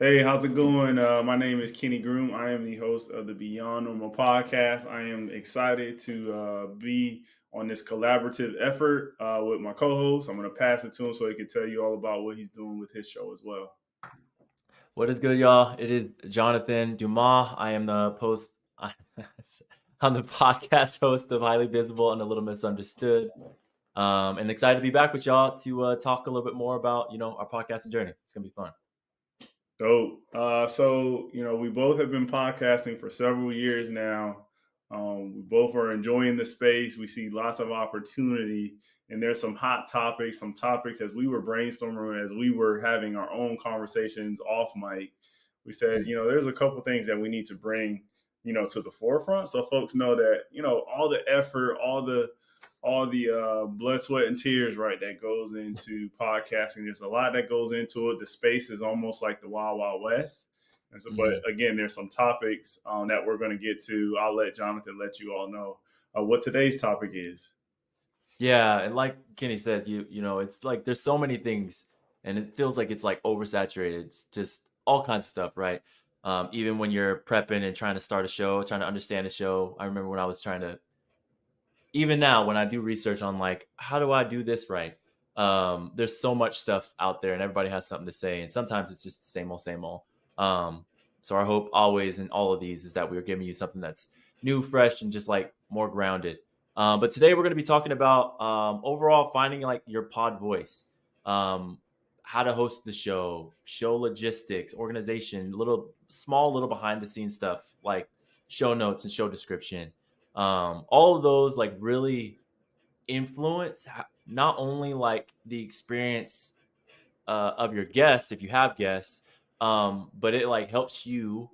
Hey, how's it going? My name is Kenny Groom. I am the host of the Beyond Normal podcast. I am excited to be on this collaborative effort with my co-host. I'm going to pass it to him so he can tell you all about what he's doing with his show as well. What is good, y'all? It is Jonathan Dumas. I am the post. I'm the podcast host of Highly Visible and a Little Misunderstood, and excited to be back with y'all to talk a little bit more about our podcasting journey. It's gonna be fun. Dope. We both have been podcasting for several years now. We both are enjoying the space. We see lots of opportunity, and there's some hot topics, some topics as we were brainstorming, as we were having our own conversations off mic. We said, there's a couple things that we need to bring, to the forefront so folks know that, all the effort, all the blood, sweat, and tears, right, that goes into podcasting. There's a lot that goes into it. The space is almost like the Wild Wild West. And so, but again, there's some topics that we're going to get to. I'll let Jonathan let you all know what today's topic is. Yeah, and like Kenny said, it's like there's so many things, and it feels like it's like oversaturated. It's just all kinds of stuff, right? Even when you're prepping and trying to start a show, trying to understand a show. I remember when I was trying to even now when I do research on like how do I do this right, there's so much stuff out there and everybody has something to say, and sometimes it's just the same old. So our hope always in all of these is that we're giving you something that's new, fresh, and just like more grounded. But today we're going to be talking about overall finding like your pod voice, how to host the show logistics, organization, little behind the scenes stuff like show notes and show description. All of those like really influence not only like the experience of your guests if you have guests, but it like helps you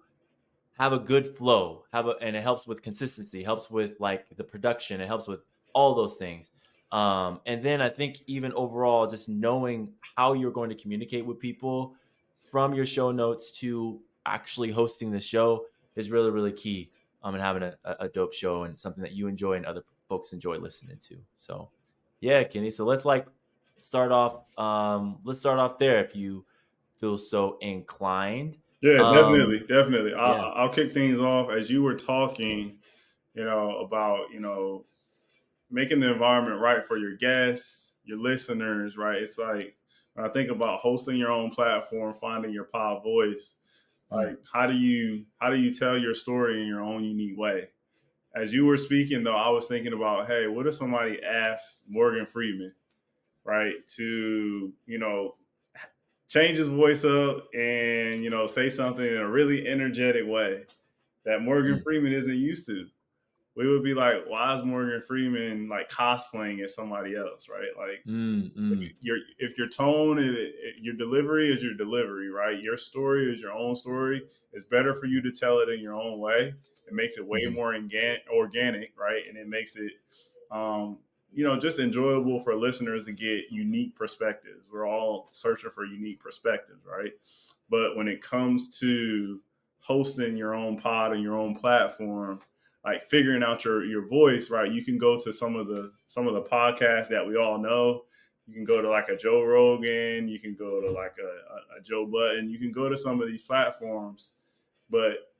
have a good flow, and it helps with consistency, helps with like the production, it helps with all those things. And then I think even overall, just knowing how you're going to communicate with people from your show notes to actually hosting the show is really, really key. And having a dope show and something that you enjoy and other folks enjoy listening to. So, yeah, Kenny. So let's like start off. Let's start off there if you feel so inclined. Yeah, Um, definitely. yeah. I'll kick things off as you were talking, about, making the environment right for your guests, your listeners, right? It's like when I think about hosting your own platform, finding your pod voice, Hmm. like how do you tell your story in your own unique way? As you were speaking though, I was thinking about, hey, what if somebody asked Morgan Freeman, right, to, change his voice up and, say something in a really energetic way that Morgan Hmm. Freeman isn't used to? We would be like, why is Morgan Freeman like cosplaying as somebody else, right? Like Mm, mm, if your tone your delivery is your delivery, right? Your story is your own story. It's better for you to tell it in your own way. It makes it way mhm, more organic, right? And it makes it, um, just enjoyable for listeners to get unique perspectives. We're all searching for unique perspectives, right? But when it comes to hosting your own pod and your own platform, like figuring out your voice, right? You can go to some of the podcasts that we all know. You can go to like a Joe Rogan, you can go to like a Joe Button, you can go to some of these platforms, but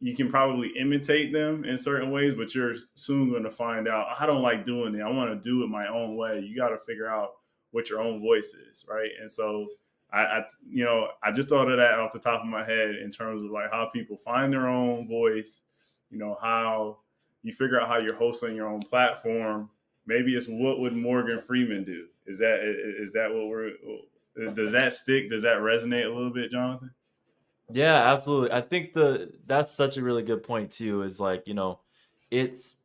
you can probably imitate them in certain ways, but you're soon going to find out, I don't like doing it. I want to do it my own way. You got to figure out what your own voice is, right? And so I just thought of that off the top of my head in terms of like how people find their own voice, how you figure out how you're hosting your own platform. Maybe it's what would Morgan Freeman do? Is that what does that stick? Does that resonate a little bit, Jonathan? yeah, absolutely. I think that's such a really good point too. Is like it's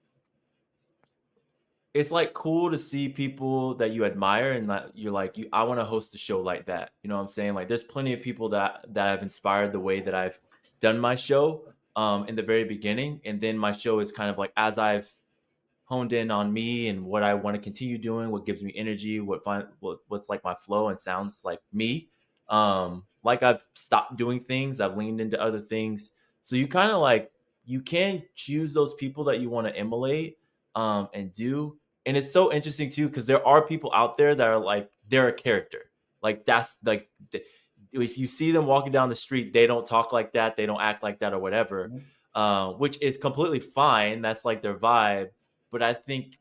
it's like cool to see people that you admire and that you're like I want to host a show like that. You know what I'm saying? Like there's plenty of people that have inspired the way that I've done my show in the very beginning, and then my show is kind of like as I've honed in on me and what I want to continue doing, what gives me energy, what's like my flow and sounds like me. Like I've stopped doing things, I've leaned into other things. So you kind of like you can choose those people that you want to emulate and do. And it's so interesting too because there are people out there that are like they're a character. Like that's like if you see them walking down the street, they don't talk like that, they don't act like that, or whatever, Mhm. which is completely fine. That's like their vibe. But I think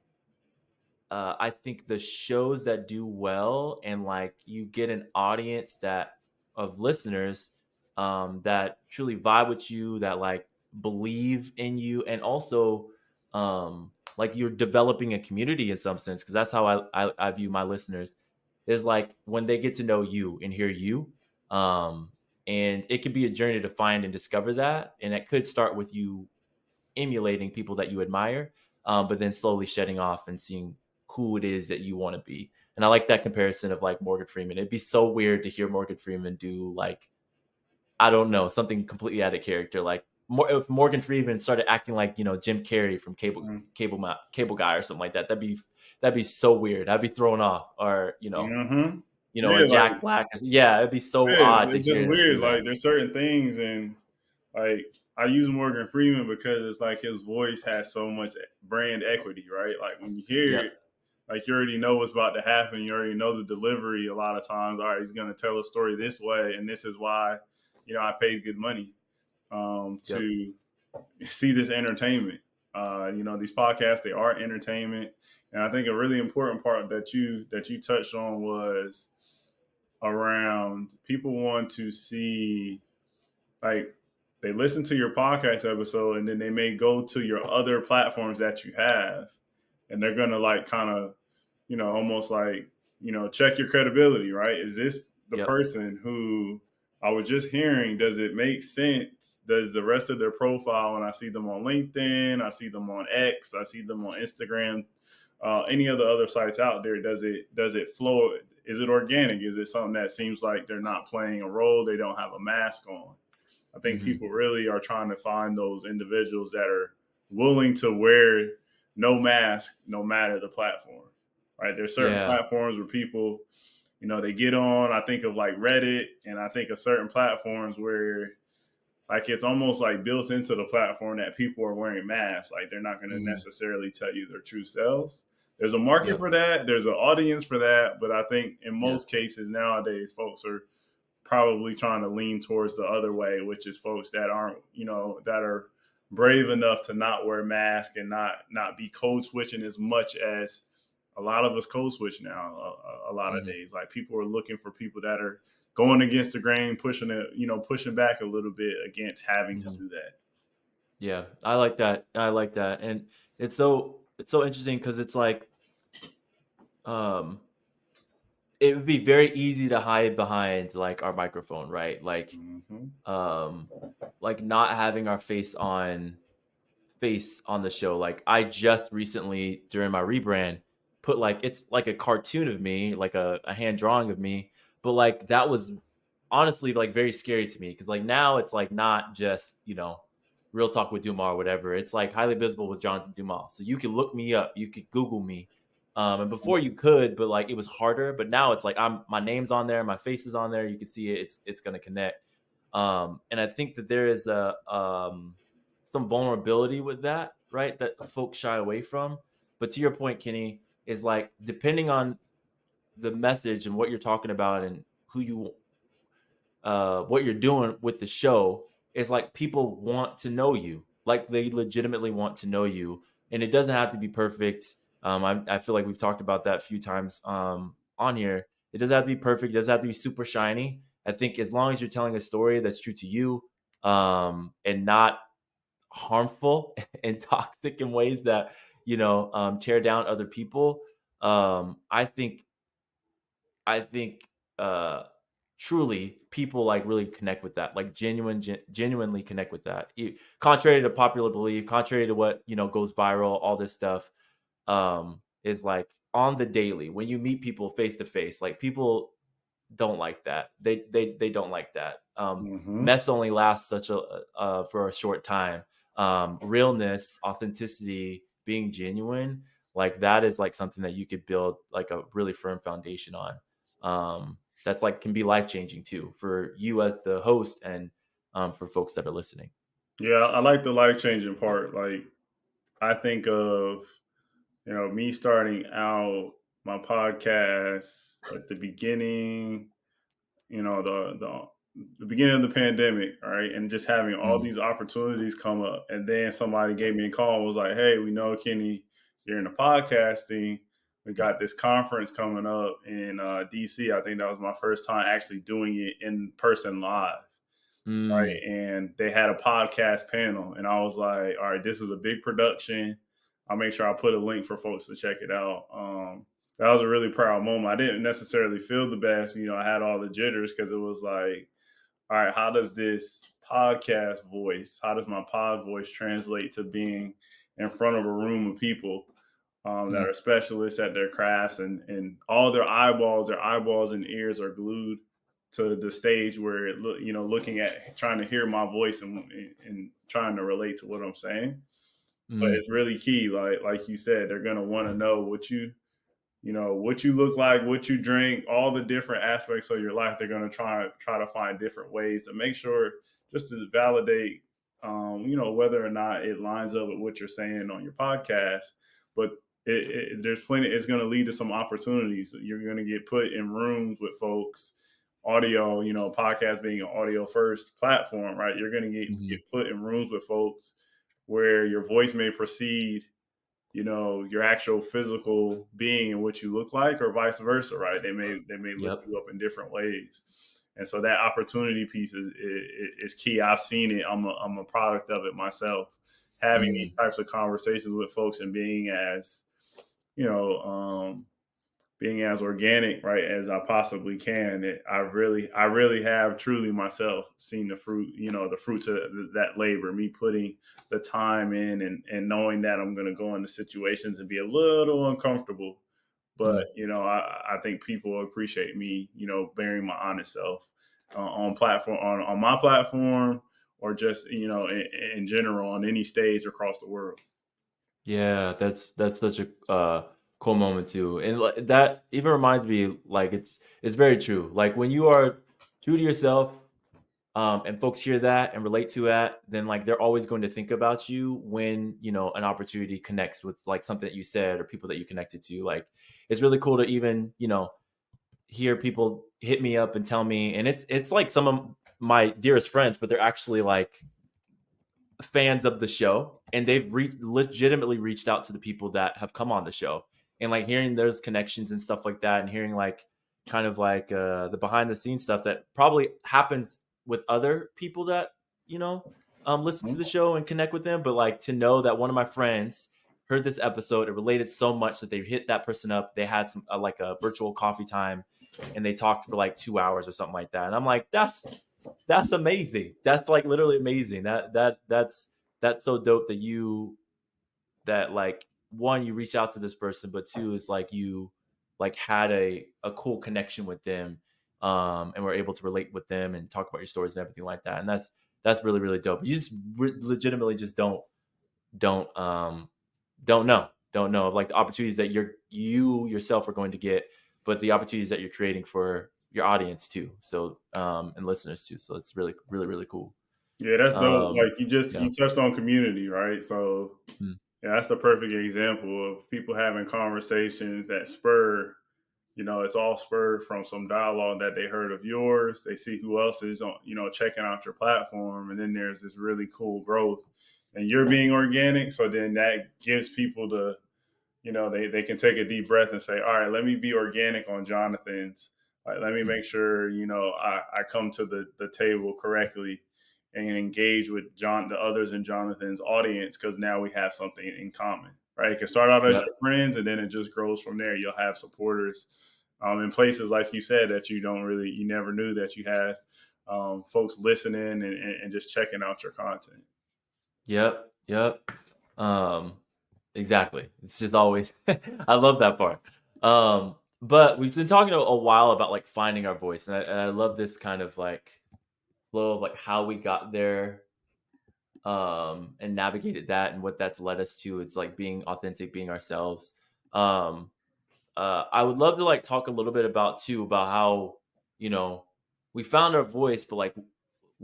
the shows that do well and like you get an audience that of listeners that truly vibe with you, that like believe in you, and also like you're developing a community in some sense, because that's how I view my listeners, is like when they get to know you and hear you. Um, and it can be a journey to find and discover that. And it could start with you emulating people that you admire, but then slowly shedding off and seeing who it is that you want to be. And I like that comparison of like Morgan Freeman. It'd be so weird to hear Morgan Freeman do like, I don't know, something completely out of character. Like if Morgan Freeman started acting like, Jim Carrey from Cable Guy or something like that, that'd be so weird. I'd be thrown off. Or Mm-hmm. a Yeah, like Jack Black. Yeah, it'd be so yeah, odd to it's just hear them weird. do that. Like there's certain things, and like I use Morgan Freeman because it's like his voice has so much brand equity, right? Like when you hear Yep. it, like you already know what's about to happen. You already know the delivery. A lot of times, all right, he's going to tell a story this way, and this is why, I paid good money Yep. to see this entertainment. These podcasts, they are entertainment, and I think a really important part that you touched on was around people want to see, like, they listen to your podcast episode and then they may go to your other platforms that you have, and they're gonna like kind of, almost like, check your credibility, right? Is this the Yep. person who I was just hearing? Does it make sense? Does the rest of their profile, when I see them on LinkedIn, I see them on X, I see them on Instagram, any of the other sites out there, does it flow? Is it organic? Is it something that seems like they're not playing a role? They don't have a mask on. I think Hmm. people really are trying to find those individuals that are willing to wear no mask, no matter the platform. Right? There's certain Yeah. platforms where people, they get on. I think of like Reddit, and I think of certain platforms where like it's almost like built into the platform that people are wearing masks. Like they're not going to Hmm. necessarily tell you their true selves. There's a market Yep. for that. There's an audience for that. But I think in Yep. most cases nowadays, folks are probably trying to lean towards the other way, which is folks that aren't, that are brave enough to not wear masks and not be code switching as much as a lot of us code switch now. A lot of Hmm. days, like people are looking for people that are going against the grain, pushing it, pushing back a little bit against having to Hmm. do that. Yeah, I like that. I like that, and it's so interesting because it's like um, it would be very easy to hide behind like our microphone, right? Mm-hmm. Um, like not having our face on the show. Like I just recently during my rebrand put like it's like a cartoon of me, like a hand drawing of me, but like that was honestly like very scary to me because like now it's like not just real talk with Dumas or whatever. It's like highly visible with Jonathan Dumas, so you could look me up, you could Google me. And before you could, but like it was harder. But now it's like my name's on there, my face is on there. You can see it. It's gonna connect. And I think that there is a some vulnerability with that, right? That folks shy away from. But to your point, Kenny, is like depending on the message and what you're talking about and who you what you're doing with the show, is like people want to know you, like they legitimately want to know you, and it doesn't have to be perfect. I feel like we've talked about that a few times on here. It doesn't have to be perfect, it doesn't have to be super shiny. I think as long as you're telling a story that's true to you, and not harmful and toxic in ways that tear down other people, I think uh truly people like really connect with that, like genuinely connect with that. Contrary to popular belief, contrary to what goes viral, all this stuff is like on the daily when you meet people face to face, like people don't like that. They don't like that. Mm-hmm. Mess only lasts such a for a short time. Realness, authenticity, being genuine, like that is like something that you could build like a really firm foundation on. That's like can be life changing too for you as the host and for folks that are listening. Yeah, I like the life changing part. Like I think of, me starting out my podcast at the beginning. the beginning of the pandemic, right? And just having all Mm, these opportunities come up. And then somebody gave me a call and was like, hey, we know, Kenny, you're in the podcasting. We got this conference coming up in DC. I think that was my first time actually doing it in person live. mm, Right. And they had a podcast panel. And I was like, all right, this is a big production. I'll make sure I put a link for folks to check it out. That was a really proud moment. I didn't necessarily feel the best. I had all the jitters because it was like, all right, how does this podcast voice, how does my pod voice translate to being in front of a room of people that mm, are specialists at their crafts, and all their eyeballs and ears are glued to the stage where looking at trying to hear my voice and trying to relate to what I'm saying. But mm, it's really key, like you said, they're gonna want to know what you look like, what you drink, all the different aspects of your life. They're going to try to find different ways to make sure, just to validate, whether or not it lines up with what you're saying on your podcast. But there's plenty. It's going to lead to some opportunities. You're going to get put in rooms with folks. Audio, podcast being an audio first platform, right? You're going to mhm. get put in rooms with folks where your voice may precede your actual physical being and what you look like, or vice versa, right? They may lift Yep. you up in different ways. And so that opportunity piece is key. I've seen it. I'm a product of it myself. Having these Mm, types of conversations with folks and you know being as organic, right, as I possibly can. I really have truly myself seen the fruits of that labor, me putting the time in, and knowing that I'm going to go into situations and be a little uncomfortable. But, mm. I think people appreciate me, bearing my honest self on my platform, or just, in general on any stage across the world. Yeah, that's such a cool moment too, and that even reminds me, like it's very true. Like when you are true to yourself, and folks hear that and relate to that, then like they're always going to think about you when an opportunity connects with like something that you said or people that you connected to. Like it's really cool to even hear people hit me up and tell me, and it's like some of my dearest friends, but they're actually like fans of the show, and they've legitimately reached out to the people that have come on the show, and like hearing those connections and stuff like that, and hearing like kind of like the behind the scenes stuff that probably happens with other people that you know listen to the show and connect with them, but like to know that one of my friends heard this episode, it related so much that they hit that person up, they had some like a virtual coffee time, and they talked for like 2 hours or something like that, and I'm like, that's amazing. That's like literally amazing. That's so dope that like one, you reach out to this person, but two is like you like had a cool connection with them, and were able to relate with them and talk about your stories and everything like that. And that's really really dope. You just legitimately just don't don't know of like the opportunities that you yourself are going to get, but the opportunities that you're creating for your audience too. So and listeners too. So it's really really really cool. Yeah, that's dope. Um, Like you yeah. touched on community, right? So Mm, yeah, that's the perfect example of people having conversations that spur. It's all spurred from some dialogue that they heard of yours. They see who else is on, checking out your platform, and then there's this really cool growth, and you're being organic. So then that gives people they can take a deep breath and say, all right, let me be organic on Jonathan's. Like, let me mm, make sure, I come to the table correctly and engage with the others in Jonathan's audience, because now we have something in common, right? It can start out as yep. your friends, and then it just grows from there. You'll have supporters in places, like you said, that you never knew that you had folks listening and just checking out your content. Yep. Yep. Um, exactly. It's just always I love that part. But we've been talking a while about like finding our voice, and I love this kind of like flow of like how we got there, and navigated that and what that's led us to. It's like being authentic, being ourselves. Um, I would love to like talk a little bit about too about how you know we found our voice, but like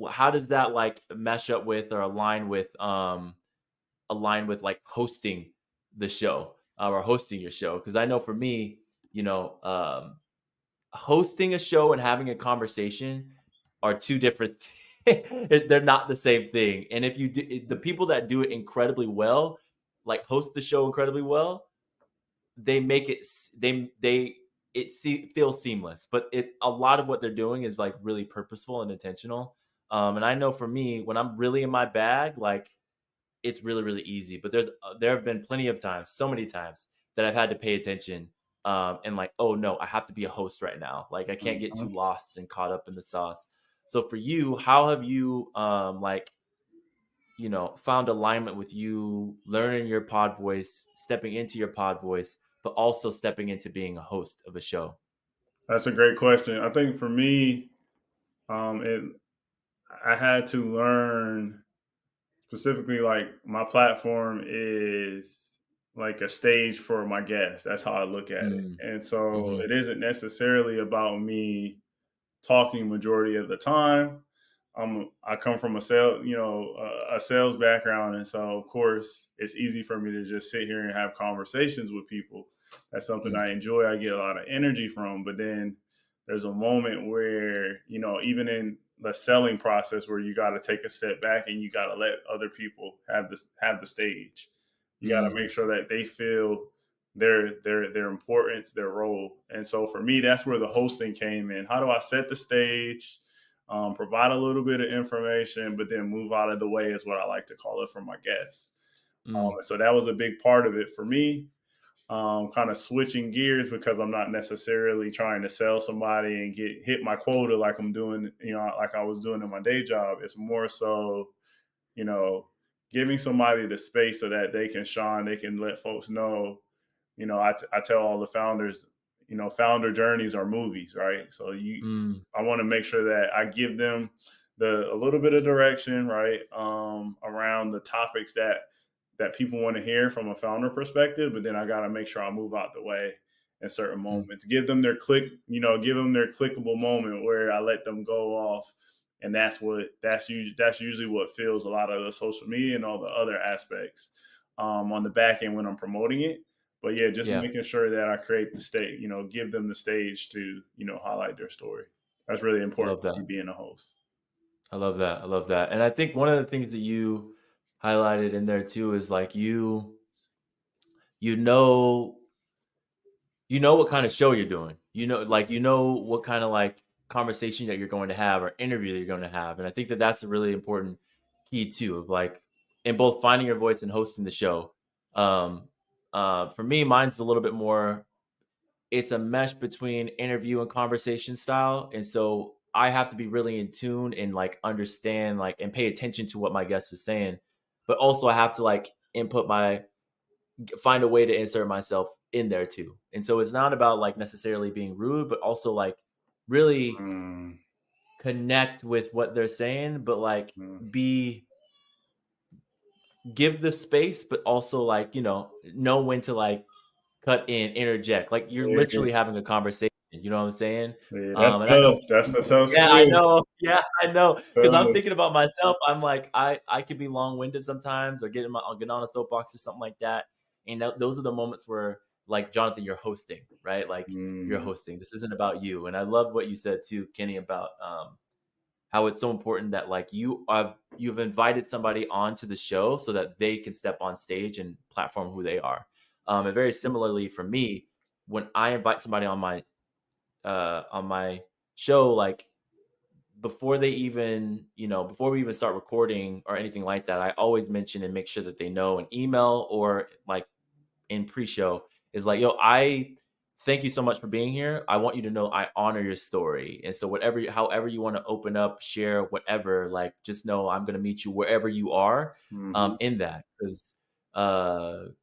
how does that like mesh up with or align with like hosting the show, or hosting your show? Because I know for me, you know, hosting a show and having a conversation are two different they're not the same thing. And if you do, the people that do it incredibly well, like host the show incredibly well, they make it they feels seamless. But it a lot of what they're doing is like really purposeful and intentional. And I know for me, when I'm really in my bag, like it's really really easy. But there have been plenty of times, so many times that I've had to pay attention, and like, oh no, I have to be a host right now. Like I can't get too Mhm. lost and caught up in the sauce. So for you, how have you like found alignment with you learning your pod voice, stepping into your pod voice, but also stepping into being a host of a show? That's a great question. I think for me, it I had to learn specifically like my platform is like a stage for my guests. That's how I look at it. Mm. And so Hmm. it isn't necessarily about me talking majority of the time. I come from a sales background, and so of course it's easy for me to just sit here and have conversations with people. That's something Mm. I enjoy. I get a lot of energy from. But then there's a moment where even in the selling process, where you got to take a step back and you got to let other people have the stage. You got to Mm. make sure that they feel their importance, their role. And so for me, that's where the hosting came in. How do I set the stage, provide a little bit of information, but then move out of the way is what I like to call it for my guests. Mm. So that was a big part of it for me. Kind of switching gears because I'm not necessarily trying to sell somebody and hit my quota like I'm doing, like I was doing in my day job. It's more so, you know, giving somebody the space so that they can shine, they can let folks know. I tell all the founders, founder journeys are movies, right? So Mm. I want to make sure that I give them a little bit of direction, right, around the topics that people want to hear from a founder perspective, but then I got to make sure I move out the way in certain Mm. moments. Give them their clickable moment where I let them go off, and that's usually what fills a lot of the social media and all the other aspects on the back end when I'm promoting it. But yeah, just Yeah, making sure that I create the stage, give them the stage to highlight their story. That's really I important love for that. me being a host. I love that. I love that. And I think one of the things that you highlighted in there too is like you know what kind of show you're doing. What kind of like conversation that you're going to have or interview that you're going to have. And I think that that's a really important key too of like in both finding your voice and hosting the show. Um, for me, mine's a little bit more. It's a mesh between interview and conversation style, and so I have to be really in tune and like understand like and pay attention to what my guest is saying, but also I have to like input my find a way to insert myself in there too. And so it's not about like necessarily being rude, but also like really Mm, connect with what they're saying, but like mm. be give the space, but also like, know when to like cut in, interject. Like you're Yeah, literally having a conversation. You know what I'm saying? yeah, that's And I know, tough. That's the tough yeah, I skill. know, yeah, I know, because I'm Tough. thinking about myself. I'm like, I could be long winded sometimes, or I'll get on a soapbox or something like that. And those are the moments where, like Jonathan, you're hosting, right? Like you're Mm, hosting. This isn't about you. And I love what you said too, Kenny, about how it's so important that like you've invited somebody onto the show so that they can step on stage and platform who they are. And very similarly for me, when I invite somebody on my show, like before we even start recording or anything like that, I always mention and make sure that they know an email or like in pre-show is like, yo, I thank you so much for being here. I want you to know I honor your story. And so however you want to open up, share, whatever, like just know I'm gonna meet you wherever you are mhm, in that. Because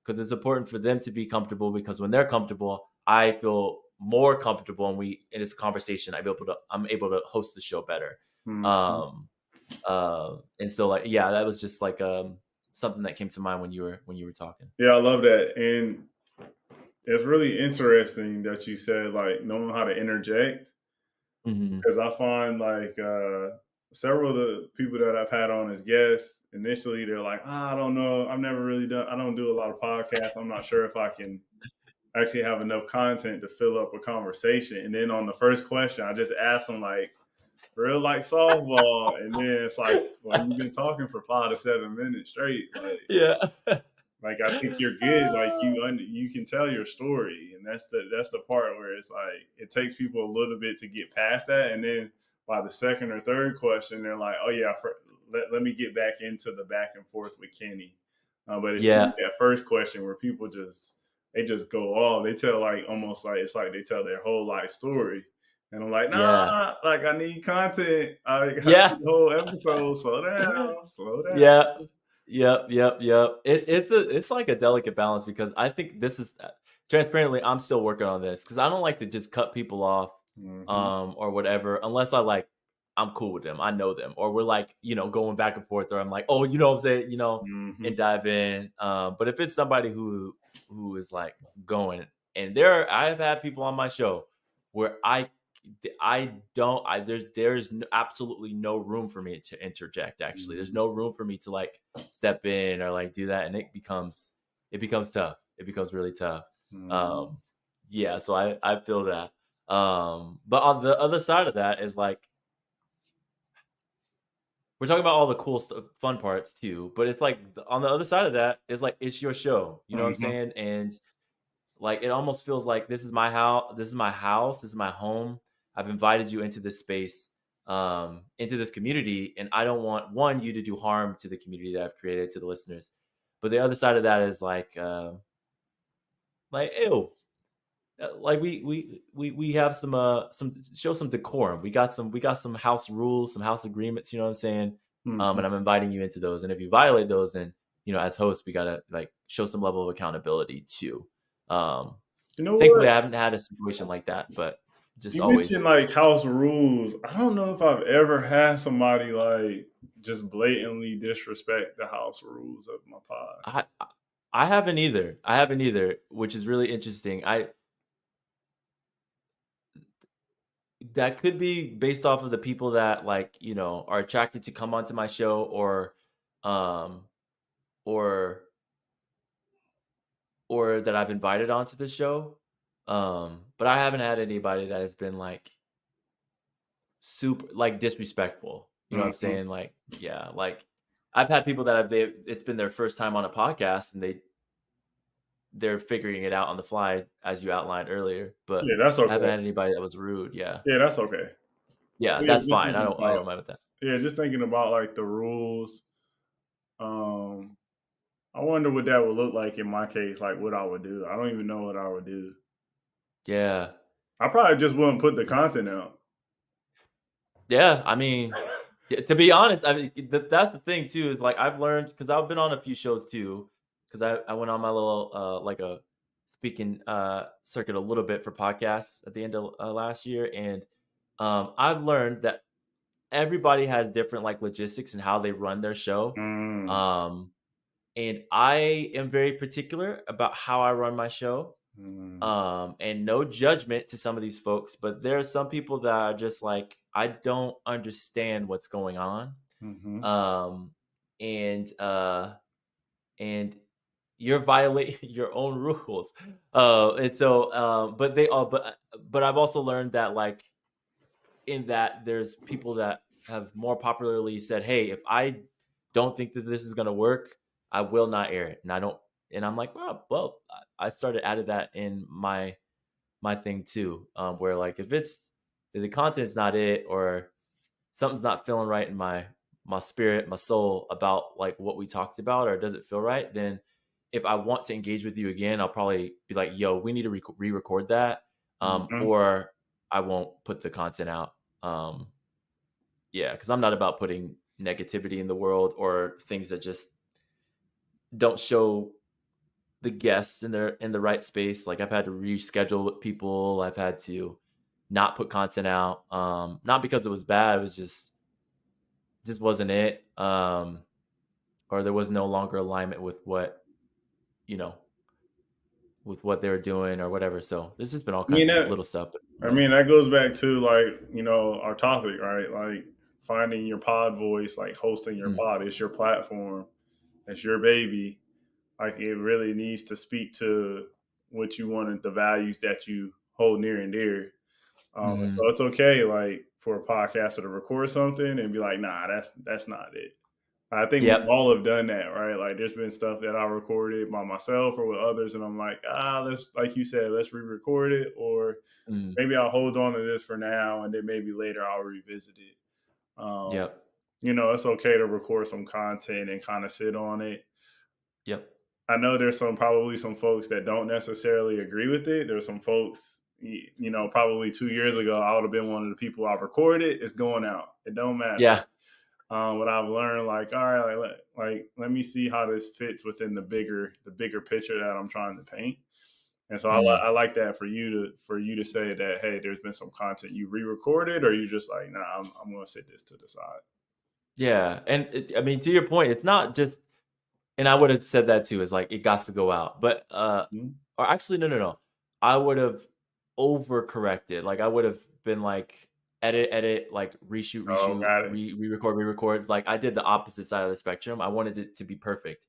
it's important for them to be comfortable because when they're comfortable, I feel more comfortable and in this conversation, I'm able to host the show better. mhm. Um and so like yeah, that was just like something that came to mind when you were talking. Yeah, I love that. And it's really interesting that you said like knowing how to interject, Hmm. because I find like several of the people that I've had on as guests initially they're like, I don't know, I don't do a lot of podcasts. I'm not sure if I can actually have enough content to fill up a conversation. And then on the first question, I just ask them like real like softball, and then it's like, well, you've been talking for 5 to 7 minutes straight, Yeah. like I think you're good. Like you can tell your story, and that's the part where it's like it takes people a little bit to get past that, and then by the second or third question, they're like, oh yeah, let me get back into the back and forth with Kenny. But it's really Yeah. that first question where people just go off. They tell like almost like it's like they tell their whole life story. And I'm like, Yeah. nah, like I need content. I need Yeah. the whole episode. Slow down, slow down. Yeah. Yep. It's like a delicate balance because I think this is transparently I'm still working on this because I don't like to just cut people off Mm-hmm. or whatever unless I'm cool with them. I know them or we're like, going back and forth or I'm like, "Oh, you know what I'm saying?" Mm-hmm. and dive in. But if it's somebody who is like going and I've had people on my show where I don't I there's absolutely no room for me to interject. Actually, there's no room for me to like step in or like do that, and it becomes tough. It becomes really tough. Mm-hmm. Um, yeah, so I feel that. But on the other side of that is like we're talking about all the cool stuff, fun parts too. But it's like on the other side of that is like it's your show. You know what I'm Mm-hmm. saying? And like it almost feels like this is my house. This is my house. This is my home. I've invited you into this space, into this community, and I don't want you to do harm to the community that I've created to the listeners. But the other side of that is like ew, like we have some show some decorum. We got some house rules, some house agreements. You know what I'm saying? Mm-hmm. And I'm inviting you into those. And if you violate those, then as hosts, we gotta like show some level of accountability too. Um, You know Thankfully, what? I haven't had a situation like that, but just You mentioned always, like house rules. I don't know if I've ever had somebody like just blatantly disrespect the house rules of my pod. I haven't either. I haven't either, which is really interesting. I That could be based off of the people that like are attracted to come onto my show, um, or that I've invited onto the show. But I haven't had anybody that has been like super like disrespectful. You know what I'm Mm-hmm. saying? Like, yeah, like I've had people that it's been their first time on a podcast and they're figuring it out on the fly as you outlined earlier, but Yeah, that's I haven't okay. had anybody that was rude. Yeah. Yeah, that's okay. Yeah, Yeah, that's fine. I don't mind with that. just thinking about like the rules. Um, I wonder what that would look like in my case. Like what I would do. I don't even know what I would do. Yeah. I probably just wouldn't put the content out. Yeah, I mean, yeah, to be honest, I mean that's the thing too is like I've learned because I've been on a few shows too because I went on my little like a speaking circuit a little bit for podcasts at the end of last year, and I've learned that everybody has different like logistics and how they run their show. Mm, Um, and I am very particular about how I run my show. mm, And no judgment to some of these folks, but there are some people that are just like, I don't understand what's going on. mm-hmm. Um, and and you're violating your own rules. And so but they all but I've also learned that like in that there's people that have more popularly said, "Hey, if I don't think that this is going to work, I will not air it." And I don't and I'm like, well, I started added that in my thing too, where like if the content's not it or something's not feeling right in my spirit, my soul about like what we talked about, or does it feel right, then if I want to engage with you again, I'll probably be like, "Yo, we need to re-record that," Mm-hmm. or I won't put the content out. Um, yeah, because I'm not about putting negativity in the world or things that just don't show the guests in the right space. Like I've had to reschedule with people. I've had to not put content out. Not because it was bad. It was just wasn't it. Or there was no longer alignment with what you know with what they were doing or whatever. So there's just been all I mean kinds of that. little stuff. But I yeah, mean that goes back to like our topic, right? Like finding your pod voice, like hosting your mm, pod. It's your platform. It's your baby. Like it really needs to speak to. what you wanted, the values that you hold near and dear. And so Mhm. it's okay, like for a podcaster to record something and be like, nah, that's not it. I think we Yep. all have done that, right? Like there's been stuff that I recorded by myself or with others, and I'm like, let's, like you said, let's re-record it, or Mm. maybe I'll hold on to this for now, and then maybe later I'll revisit it. Um, Yep. it's okay to record some content and kind of sit on it. Yep. I know there's probably some folks that don't necessarily agree with it. There's some folks, probably 2 years ago, I would have been one of the people I recorded. It's going out. It don't matter. Yeah. What I've learned, like, all right, let me see how this fits within the bigger picture that I'm trying to paint. And so Mm. I like that for you to say that, hey, there's been some content you re-recorded, or you just like, nah, I'm going to sit this to the side. Yeah, and I mean, to your point, it's not just, and I would have said that too. Is like it got to go out, but Mhm. or actually, no, no, no. I would have overcorrected. Like I would have been like edit, edit, like reshoot, Oh, reshoot, got it. re-record, re-record. Like I did the opposite side of the spectrum. I wanted it to be perfect,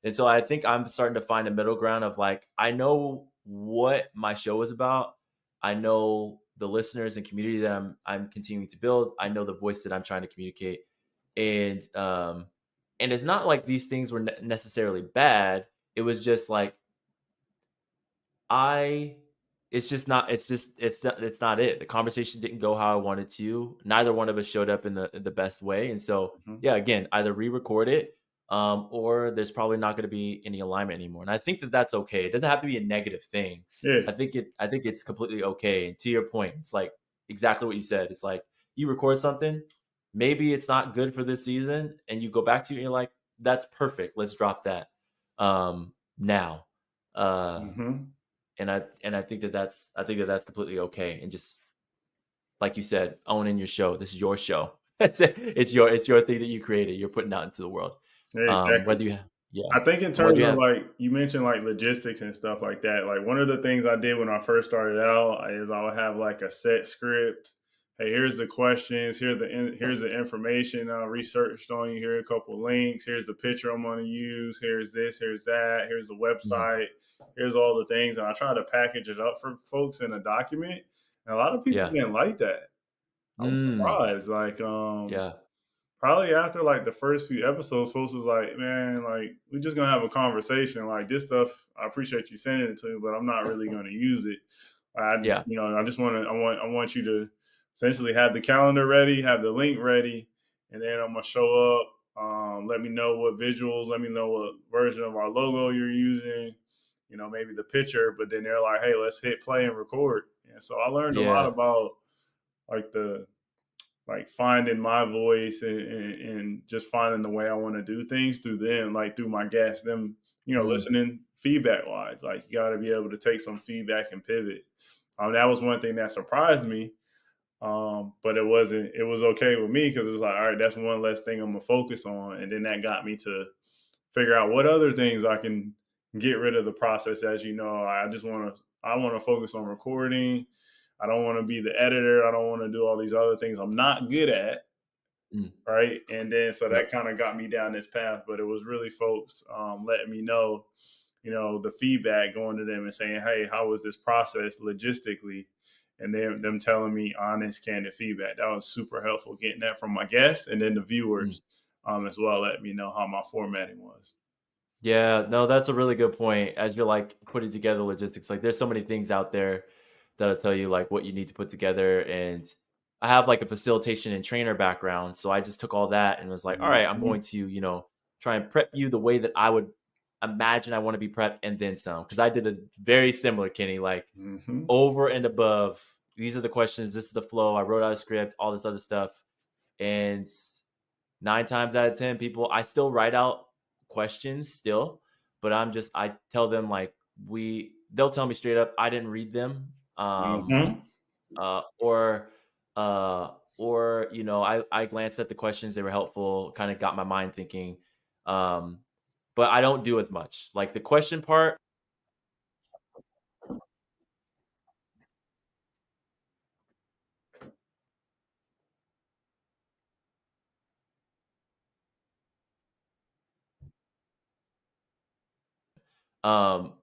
and so I think I'm starting to find a middle ground of like I know what my show is about. I know the listeners and community that I'm continuing to build. I know the voice that I'm trying to communicate, and it's not like these things were necessarily bad. It was just like I it's just not it's not it. The conversation didn't go how I wanted to. Neither one of us showed up in the best way. And so, Mhm. yeah, again, either re-record it or there's probably not going to be any alignment anymore. And I think that that's okay. It doesn't have to be a negative thing. Yeah. I think it's completely okay. And to your point, it's like exactly what you said. It's like you record something, maybe it's not good for this season and you go back to it and you're like that's perfect. Let's drop that. Now. Uh Hmm. and I think that that's completely okay. And just like you said, owning your show. This is your show. It's it's your thing that you created. You're putting out into the world. Yeah, exactly. Whether you yeah, I think in and whether terms you of have like you mentioned like logistics and stuff like that, like one of the things I did when I first started out is I would have like a set script. Hey, here's the questions. Here's the information I researched on you. Here are a couple links. Here's the picture I'm going to use. Here's this. Here's that. Here's the mm, website. Here's all the things, and I try to package it up for folks in a document. And a lot of people yeah, didn't like that. I was mm, surprised. Like, yeah, probably after like the first few episodes, folks was like, "Man, like we're just gonna have a conversation. Like this stuff, I appreciate you sending it to me, but I'm not really gonna use it. yeah, I just I want you to essentially have the calendar ready, have the link ready, and then I'm gonna show up. Let me know what visuals, let me know what version of our logo you're using. Maybe the picture. But then they're like, "Hey, let's hit play and record." And so I learned a lot yeah, about like the like finding my voice and just finding the way I want to do things through them, like through my guests, them, mm, listening feedback wise. Like you got to be able to take some feedback and pivot. That was one thing that surprised me. But it wasn't, it was okay with me because it's like, all right, that's one less thing I'm gonna focus on. And then that got me to figure out what other things I can get rid of the process. As you know, I want to focus on recording. I don't want to be the editor. I don't want to do all these other things I'm not good at. mm, Right. And then so that yep, kind of got me down this path. But it was really folks letting me know, the feedback, going to them and saying, hey, how was this process logistically? And then them telling me honest, candid feedback. That was super helpful getting that from my guests and then the mm. viewers as well, letting me know how my formatting was. Yeah, no, that's a really good point. As you're like putting together logistics, like there's so many things out there that'll tell you like what you need to put together. And I have like a facilitation and trainer background. So I just took all that and was like, all right, I'm Mm-hmm. going to, try and prep you the way that I would imagine I want to be prepped and then some. Cause I did a very similar, Kenny, like Mm-hmm. over and above. These are the questions, this is the flow. I wrote out a script, all this other stuff. And 9 times out of 10 people, I still write out questions still, but I tell them like they'll tell me straight up I didn't read them. Mm-hmm. Uh or uh or I glanced at the questions, they were helpful, kind of got my mind thinking. Um but I don't do as much. Like the question part,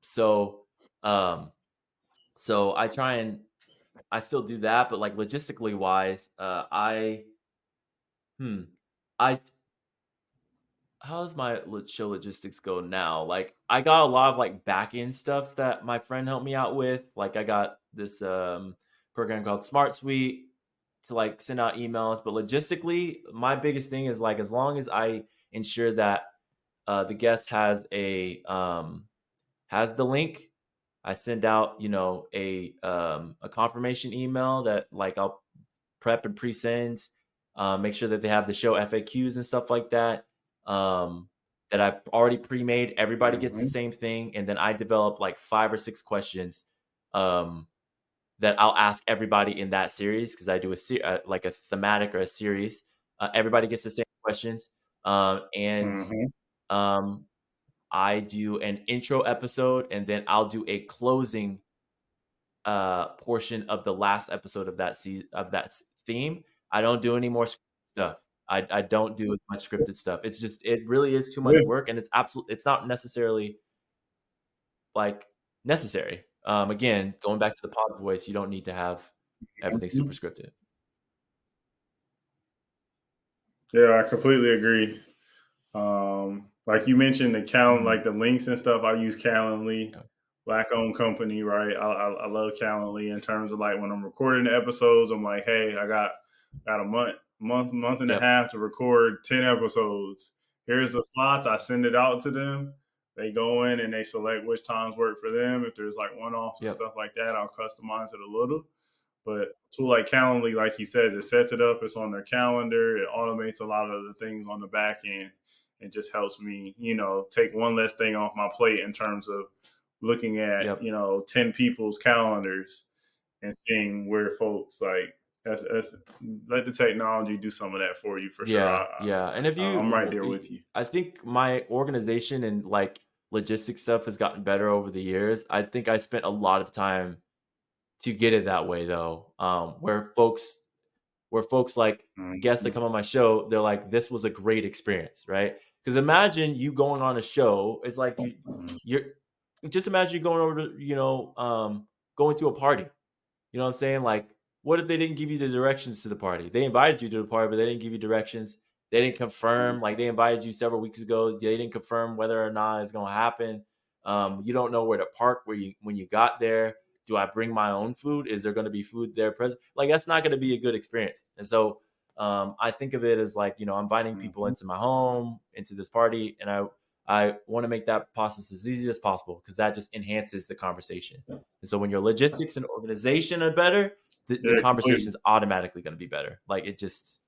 so Um, so I still do that, but like logistically wise, hmm, I how does my show logistics go now? Like, I got a lot of like back end stuff that my friend helped me out with. Like, I got this program called Smart Suite to like send out emails. But logistically, my biggest thing is like as long as I ensure that the guest has the link, I send out a confirmation email that like I'll prep and pre-send, make sure that they have the show FAQs and stuff like that. That I've already pre-made. Everybody gets the Hmm. same thing, and then I develop like 5 or 6 questions um, that I'll ask everybody in that series because I do like a thematic or a series. Everybody gets the same questions, and Hmm. um, I do an intro episode, and then I'll do a closing portion of the last episode of that theme. I don't do any more scripted stuff. I don't do as much scripted stuff. It's just it really is too much Yeah. work, and it's not necessarily like necessary. Again, going back to the pod voice, you don't need to have everything super Mhm. scripted. Yeah, I completely agree. Like you mentioned, Mhm. like the links and stuff. I use Calendly, Yeah. black owned company, right? I love Calendly in terms of like when I'm recording the episodes. I'm like, hey, I got a month and a Yep. half to record 10 episodes. Here's the slots. I send it out to them. They go in and they select which times work for them. If there's like one offs and Yep. stuff like that, I'll customize it a little. But a tool like Calendly, like you said, it sets it up. It's on their calendar. It automates a lot of the things on the back end. It just helps me, take one less thing off my plate in terms of looking at, Yep. 10 people's calendars and seeing where folks like that's let the technology do some of that for you for sure. Yeah. Yeah. And if I'm right you, there with you. I think my organization and like logistics stuff has gotten better over the years. I think I spent a lot of time to get it that way though, where folks like guests that Mm-hmm. come on my show, they're like, "This was a great experience," right? Because imagine you going on a show. It's like you're just imagine you going over to going to a party. You know what I'm saying? Like, what if they didn't give you the directions to the party? They invited you to the party, but they didn't give you directions. They didn't confirm. Like, they invited you several weeks ago. They didn't confirm whether or not it's going to happen. You don't know where to park when you got there. Do I bring my own food? Is there going to be food there present? Like, that's not going to be a good experience. And so, I think of it as like, I'm inviting people Mm-hmm. into my home, into this party, and I want to make that process as easy as possible because that just enhances the conversation. And so when your logistics and organization are better, the Yeah, conversation completely. is automatically going to be better. Like it just,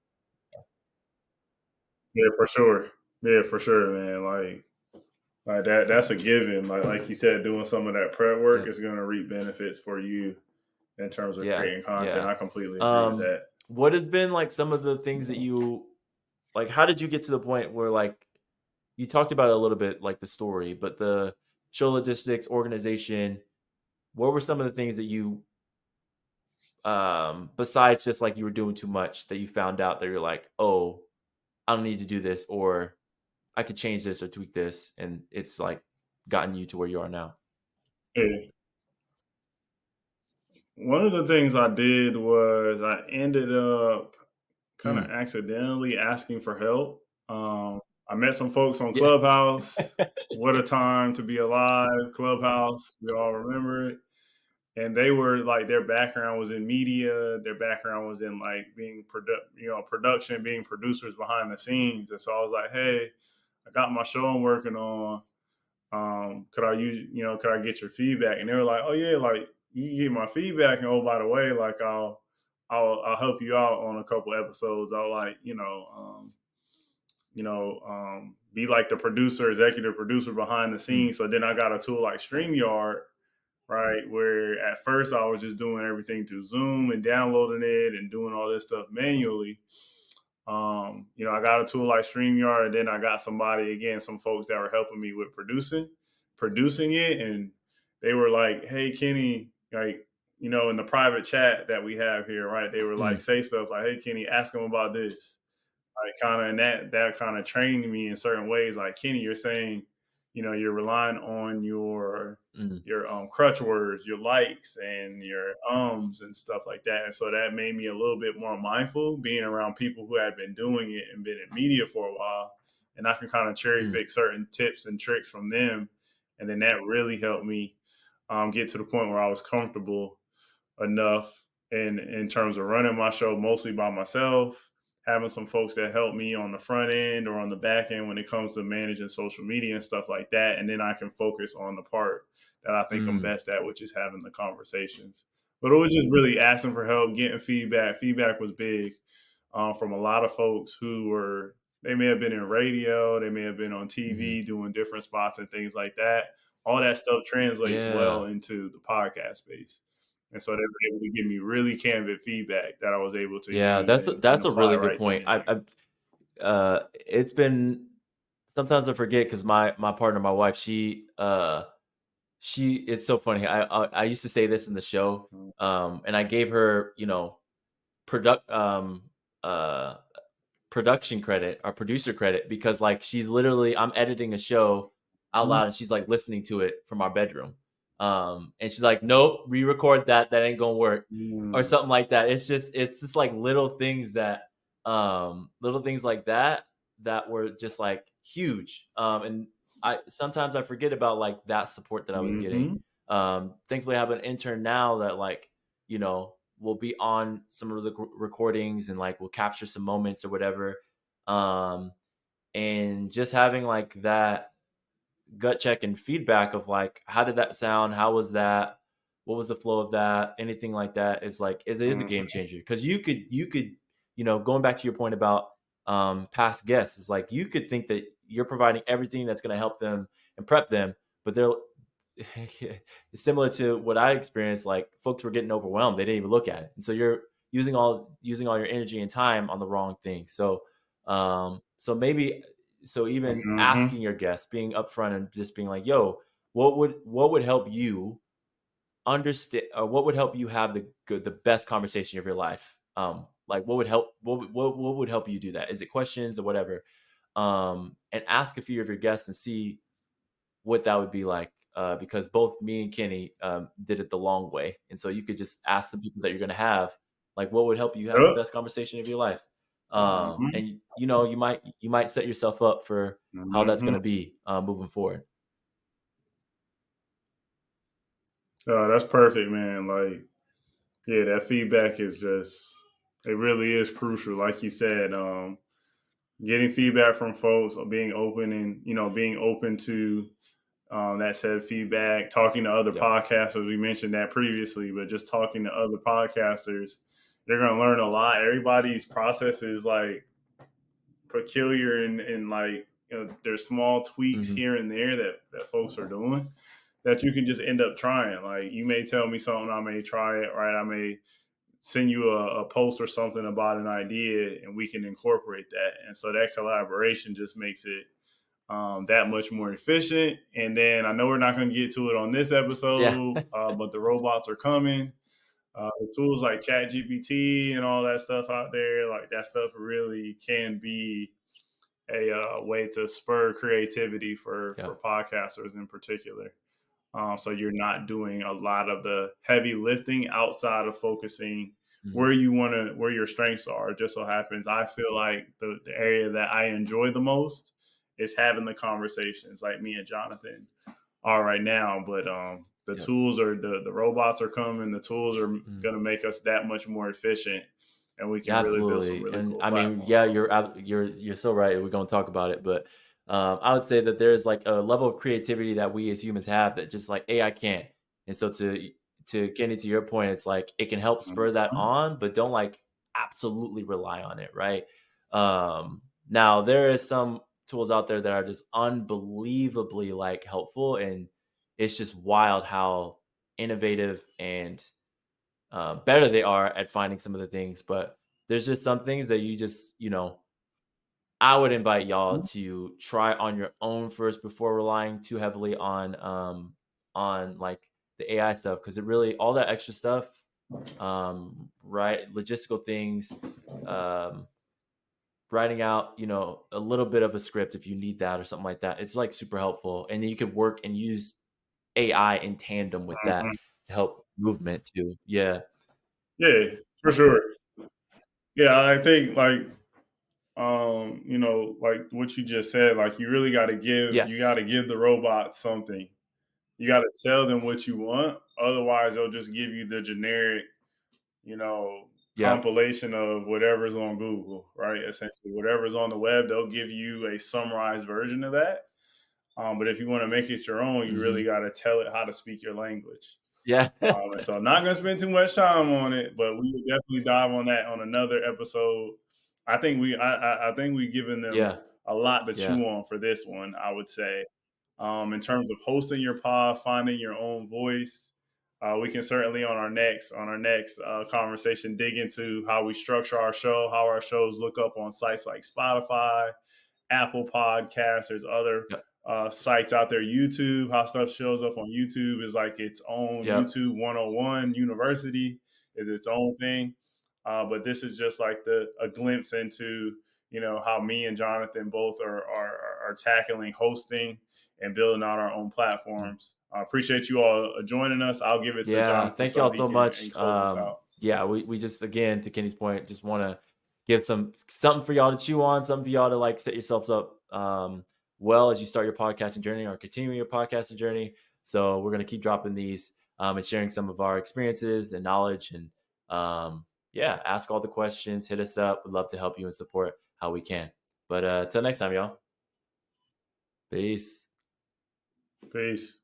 Yeah, for sure. Yeah, for sure, man. Like that's a given. Like you said, doing some of that prep work yep, is going to reap benefits for you in terms of yeah, creating content. yeah. I completely agree with that. What has been like some of the things that you like? How did you get to the point where like you talked about it a little bit, like the story, but the show logistics organization? What were some of the things that you, besides just like you were doing too much, that you found out that you're like, oh, I don't need to do this, or I could change this or tweak this, and it's like gotten you to where you are now. Yeah. One of the things I did was I ended up kind of Mm. accidentally asking for help. I met some folks on Yeah. Clubhouse. What a time to be alive, Clubhouse. We all remember it. And they were like their background was in media, their background was in like being production, being producers behind the scenes. And so I was like, hey, I got my show I'm working on. Could I get your feedback? And they were like, oh yeah, like you can get my feedback, and oh by the way, like I'll help you out on a couple episodes. I'll like be like the producer, executive producer behind the Mm. scenes. So then I got a tool like StreamYard, right? Where at first I was just doing everything through Zoom and downloading it and doing all this stuff manually. I got a tool like StreamYard, and then I got somebody again, some folks that were helping me with producing it, and they were like, "Hey, Kenny, like, in the private chat that we have here, right? They were like, Mm. say stuff like, "Hey, Kenny, ask him about this." Like, kind of, and that kind of trained me in certain ways. Like, Kenny, you're saying, you're relying on Mm, your crutch words, your likes, and your and stuff like that. And so that made me a little bit more mindful, being around people who had been doing it and been in media for a while, and I can kind of cherry mm, pick certain tips and tricks from them, and then that really helped me get to the point where I was comfortable enough in terms of running my show mostly by myself, having some folks that help me on the front end or on the back end when it comes to managing social media and stuff like that. And then I can focus on the part that I think I'm mm. best at, which is having the conversations. But it was just really asking for help, getting feedback. Feedback was big from a lot of folks who were, they may have been in radio, they may have been on Mhm. TV doing different spots and things like that. All that stuff translates well Yeah. into the podcast space. And so they were able to give me really candid feedback that I was able to Yeah, use and that's a apply really good right then point. and there. It's been sometimes I forget because my partner, my wife, she it's so funny. I used to say this in the show, Mm, and I gave her, product uh production credit or producer credit because like she's literally I'm editing a show out loud and she's like listening to it from our bedroom. And she's like, "Nope, re-record that. That ain't gonna work," or mm, something like that. It's just like little things like that that were just like huge. And I sometimes I forget about like that support that I was getting. mhm, Thankfully I have an intern now that like, will be on some of the recordings and like will capture some moments or whatever. Um, and just having like that gut check and feedback of like, how did that sound? How was that? What was the flow of that? Anything like that is like, it is a game mhm, changer. Cause you could, going back to your point about past guests, is like, you could think that you're providing everything that's going to help them and prep them, but they're, it's similar to what I experienced. Like folks were getting overwhelmed; they didn't even look at it, and so you're using all your energy and time on the wrong thing. So maybe even mhm. asking your guests, being upfront and just being like, "Yo, what would help you understand, or what would help you have the best conversation of your life? Like what would help? What would help you do that? Is it questions or whatever? And ask a few of your guests and see what that would be like. Because both me and Kenny did it the long way, and so you could just ask the people that you're going to have, like, what would help you have the Yep. best conversation of your life. Mhm, And you might set yourself up for how that's going mhm. to be moving forward. That's perfect, man. Like, yeah, that feedback is just, it really is crucial. Like you said, getting feedback from folks, or being open and, being open to that said feedback, talking to other Yep. podcasters. We mentioned that previously, but just talking to other podcasters, they're going to learn a lot. Everybody's process is like peculiar and like, there's small tweaks Hmm. here and there that folks are doing that you can just end up trying. Like you may tell me something, I may try it, right? I may send you a post or something about an idea and we can incorporate that. And so that collaboration just makes it that much more efficient. And then I know we're not going to get to it on this Yeah. episode, but the robots are coming. The tools like ChatGPT and all that stuff out there, like that stuff really can be a way to spur creativity Yeah. for podcasters in particular. So you're not doing a lot of the heavy lifting outside of focusing Mhm. where your strengths are. It just so happens I feel like the area that I enjoy the most is having the conversations like me and Jonathan are right now. But the Yep. tools are the robots are coming. The tools are Mhm. going to make us that much more efficient, and we can Yeah, really build some absolutely. really And cool I mean, platforms yeah, from it. you're so right. We're gonna talk about it, but I would say that there's like a level of creativity that we as humans have that just like AI can't. And so to get into your point, it's like it can help spur that Mhm. on, but don't like absolutely rely on it, right? Now there is some tools out there that are just unbelievably like helpful, and it's just wild how innovative and better they are at finding some of the things. But there's just some things that you just, I would invite y'all to try on your own first before relying too heavily on like the AI stuff, because it really all that extra stuff, right? Logistical things, um, writing out, a little bit of a script if you need that or something like that. It's like super helpful. And then you could work and use AI in tandem with that Mhm. to help movement too. Yeah. Yeah, for sure. Yeah, I think like what you just said, like you Yes. gotta give the robot something. You gotta tell them what you want. Otherwise they'll just give you the generic, Yep. compilation of whatever's on Google, right? Essentially, whatever's on the web, they'll give you a summarized version of that. But if you want to make it your own, you really Mhm. got to tell it how to speak your language. Yeah. And so I'm not going to spend too much time on it, but we will definitely dive on that on another episode. I think we've given them Yeah. a lot to Yeah. chew on for this one. I would say, in terms of hosting your pod, finding your own voice. We can certainly on our next conversation dig into how we structure our show, how our shows look up on sites like Spotify, Apple Podcasts. There's other Yep. sites out there. YouTube, how stuff shows up on YouTube is like its own Yep. YouTube 101 university is its own thing. But this is just like a glimpse into how me and Jonathan both are tackling hosting and building out our own Mm. platforms. I appreciate you all joining us. I'll give it to Yeah. Jonathan Thank so y'all he so can much. close us out. Yeah, we just, again, to Kenny's point, just want to give something for y'all to chew on, something for y'all to like set yourselves up well as you start your podcasting journey or continue your podcasting journey. So we're gonna keep dropping these and sharing some of our experiences and knowledge, and yeah, ask all the questions, hit us up. We'd love to help you and support how we can. But till next time, y'all. Peace. Peace.